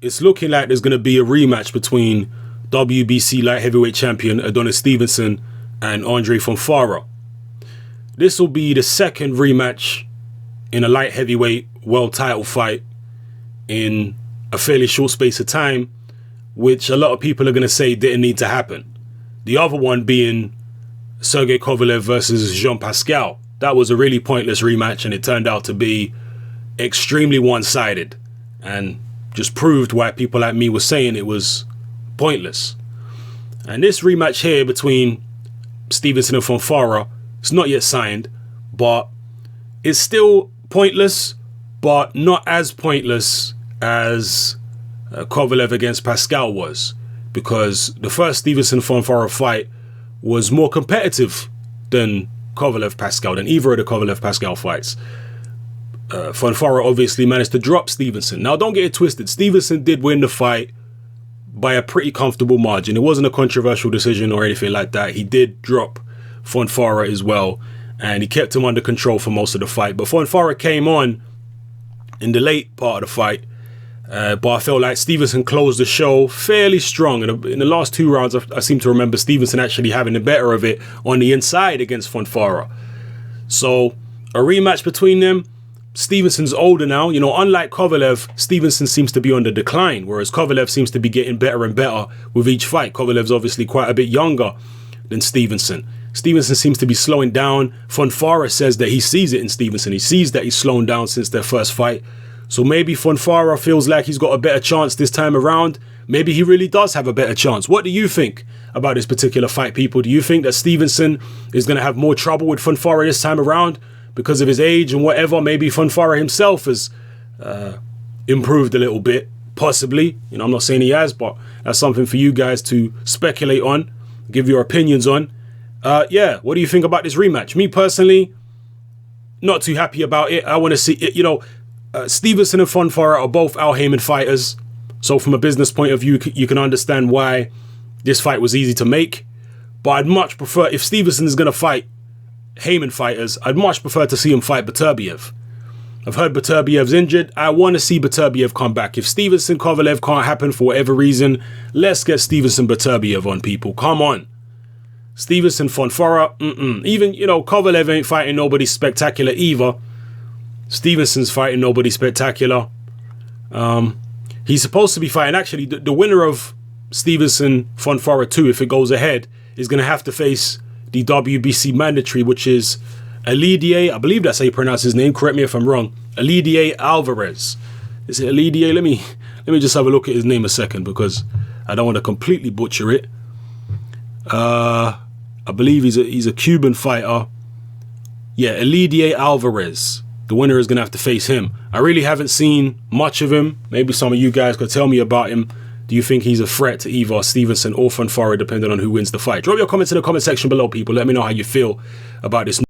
it's looking like there's going to be a rematch between WBC light heavyweight champion Adonis Stevenson and Andrzej Fonfara. This will be the second rematch in a light heavyweight world title fight in a fairly short space of time, which a lot of people are going to say didn't need to happen. The other one being Sergey Kovalev versus Jean Pascal. That was a really pointless rematch, and it turned out to be extremely one-sided and just proved why people like me were saying it was pointless. And this rematch here between Stevenson and Fonfara, it's not yet signed, but it's still pointless, but not as pointless as Kovalev against Pascal was, because the first Stevenson-Fonfara fight was more competitive than Kovalev-Pascal, than either of the Kovalev-Pascal fights. Fonfara obviously managed to drop Stevenson. Now, don't get it twisted. Stevenson did win the fight by a pretty comfortable margin. It wasn't a controversial decision or anything like that. He did drop Fonfara as well, and he kept him under control for most of the fight. But Fonfara came on in the late part of the fight, but I felt like Stevenson closed the show fairly strong. And in the last two rounds, I seem to remember Stevenson actually having the better of it on the inside against Fonfara. So a rematch between them. Stevenson's older now. You know, unlike Kovalev, Stevenson seems to be on the decline, whereas Kovalev seems to be getting better and better with each fight. Kovalev's obviously quite a bit younger than Stevenson. Stevenson seems to be slowing down. Fonfara says that he sees it in Stevenson. He sees that he's slowing down since their first fight. So maybe Fonfara feels like he's got a better chance this time around. Maybe he really does have a better chance. What do you think about this particular fight, people? Do you think that Stevenson is going to have more trouble with Fonfara this time around because of his age and whatever? Maybe Fonfara himself has improved a little bit, possibly. You know, I'm not saying he has, but that's something for you guys to speculate on, give your opinions on. Yeah, what do you think about this rematch? Me personally, not too happy about it. I want to see it. You know, Stevenson and Fonfara are both Al Heyman fighters, so from a business point of view, you can understand why this fight was easy to make. But I'd much prefer, if Stevenson is going to fight Heyman fighters, I'd much prefer to see him fight Beterbiev. I've heard Beterbiev's injured. I want to see Beterbiev come back. If Stevenson Kovalev can't happen for whatever reason, let's get Stevenson Beterbiev on, people. Come on. Stevenson Fonfara, even, you know, Kovalev ain't fighting nobody spectacular either. Stevenson's fighting nobody spectacular. He's supposed to be fighting, actually, the winner of Stevenson Fonfara 2, if it goes ahead, is going to have to face the WBC mandatory, which is Elidier, I believe that's how you pronounce his name, correct me if I'm wrong, Elidier Alvarez. Is it Elidier? Let me just have a look at his name a second, because I don't want to completely butcher it. I believe he's a Cuban fighter. Yeah, Elidier Alvarez. The winner is going to have to face him. I really haven't seen much of him. Maybe some of you guys could tell me about him. Do you think he's a threat to either Stevenson or Fonfara, depending on who wins the fight? Drop your comments in the comment section below, people. Let me know how you feel about this.